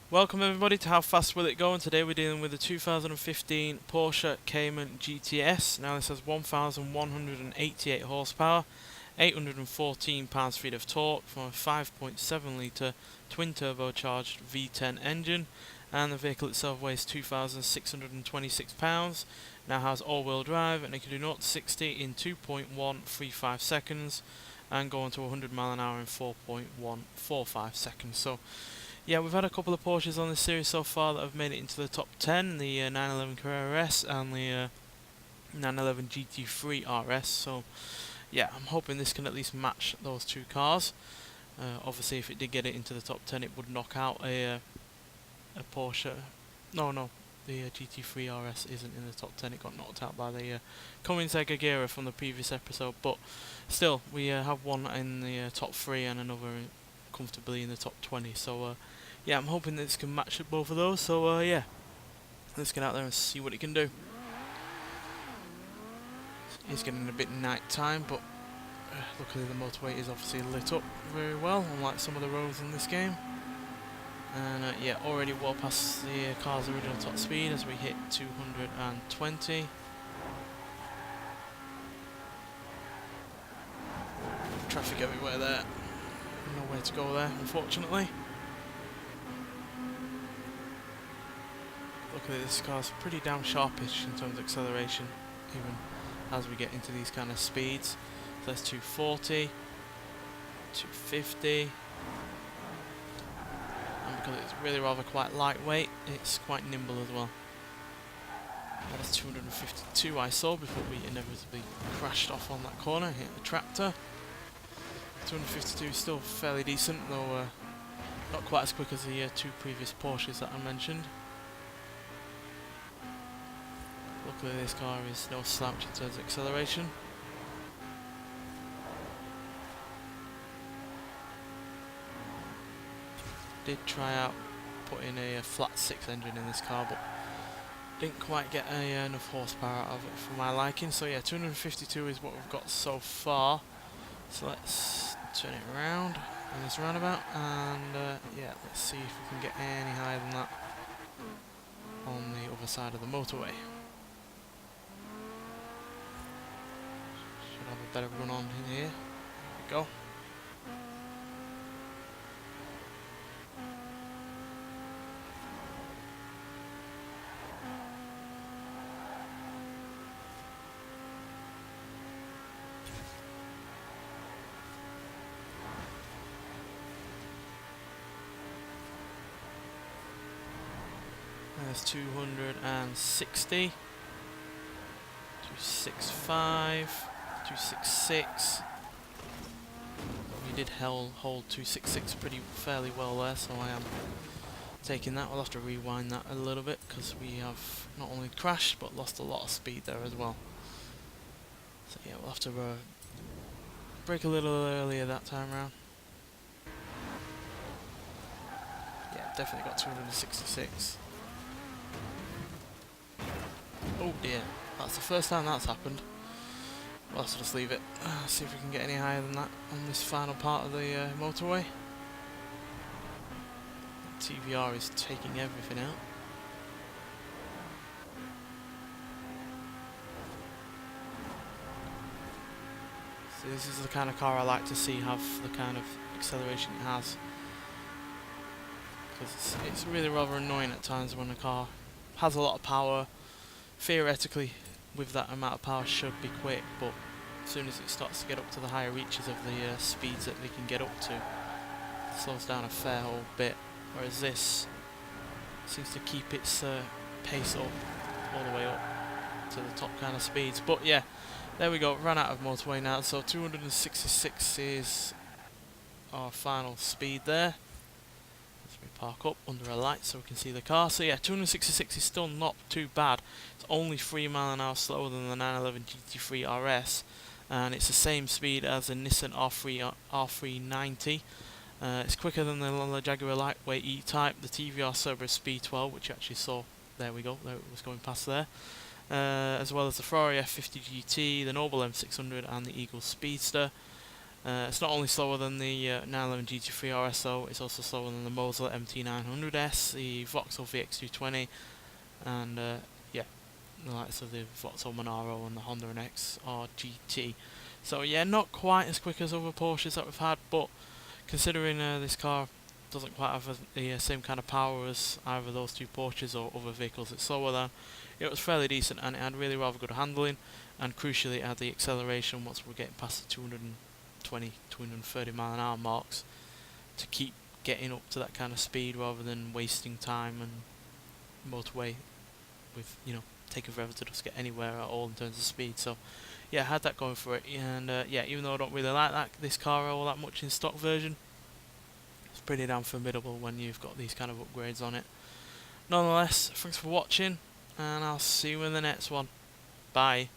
Welcome everybody to How Fast Will It Go, and today we're dealing with the 2015 Porsche Cayman GTS. Now this has 1,188 horsepower, 814 pounds-feet of torque from a 5.7 litre twin turbocharged V10 engine, and the vehicle itself weighs 2,626 pounds. Now has all-wheel drive and it can do 0 to 60 in 2.135 seconds and go on to 100 mile an hour in 4.145 seconds. So yeah, we've had a couple of Porsches on this series so far that have made it into the top 10, the 911 Carrera S and the 911 GT3 RS. So yeah, I'm hoping this can at least match those two cars. Obviously if it did get it into the top 10 it would knock out a Porsche. No, the GT3 RS isn't in the top 10, it got knocked out by the Koenigsegg Agera from the previous episode, but still we have one in the top 3 and another comfortably in the top 20, so yeah, I'm hoping that this can match both of those. So yeah, let's get out there and see what it can do. It's getting a bit night time, but luckily the motorway is obviously lit up very well, unlike some of the roads in this game. And yeah, already well past the car's original top speed as we hit 220. Traffic everywhere there. Nowhere to go there, unfortunately. Luckily this car's pretty damn sharpish in terms of acceleration, even as we get into these kind of speeds. So that's 240, 250, and because it's really rather quite lightweight, it's quite nimble as well. That is 252 I saw before we inevitably crashed off on that corner, hit the tractor. 252 is still fairly decent, though not quite as quick as the two previous Porsches that I mentioned. Luckily this car is no slouch in terms of acceleration. Did try out putting a flat 6 engine in this car, but didn't quite get enough horsepower out of it for my liking. So yeah, 252 is what we've got so far. So let's turn it around in this roundabout, and yeah, let's see if we can get any higher than that on the other side of the motorway. Should have a better run on in here. There we go. There's 260, 265, 266. We did hold 266 fairly well there, so I am taking that. We'll have to rewind that a little bit because we have not only crashed but lost a lot of speed there as well. So yeah, we'll have to brake a little earlier that time around. Yeah, definitely got 266. Oh dear, that's the first time that's happened. We'll have to just leave it. See if we can get any higher than that on this final part of the motorway. TVR is taking everything out. So this is the kind of car I like to see have the kind of acceleration it has. Because it's really rather annoying at times when a car has a lot of power. Theoretically, with that amount of power should be quick, but as soon as it starts to get up to the higher reaches of the speeds that they can get up to, it slows down a fair old bit, whereas this seems to keep its pace up all the way up to the top kind of speeds. But yeah, there we go, ran out of motorway now, so 266 is our final speed there. Let's park up under a light so we can see the car. So yeah, 266 is still not too bad. It's only 3 mile an hour slower than the 911 GT3 RS, and it's the same speed as the Nissan R390. It's quicker than the Jaguar lightweight E-Type, the TVR Cerberus Speed 12, which you actually saw. There we go, there it was going past there. As well as the Ferrari F50 GT, the Noble M600 and the Eagle Speedster. It's not only slower than the 911 GT3 RS though, it's also slower than the Mosler MT900S, the Vauxhall VX220, and yeah, the likes of the Vauxhall Monaro and the Honda NSX-R GT. So yeah, not quite as quick as other Porsches that we've had, but considering this car doesn't quite have the same kind of power as either those two Porsches or other vehicles it's slower than, it was fairly decent, and it had really rather good handling, and crucially it had the acceleration once we're getting past the 220, 230 mile an hour marks to keep getting up to that kind of speed rather than wasting time and motorway with, you know, taking forever to just get anywhere at all in terms of speed. So yeah, I had that going for it, and yeah, even though I don't really like this car all that much in stock version, it's pretty damn formidable when you've got these kind of upgrades on it. Nonetheless, thanks for watching, and I'll see you in the next one. Bye.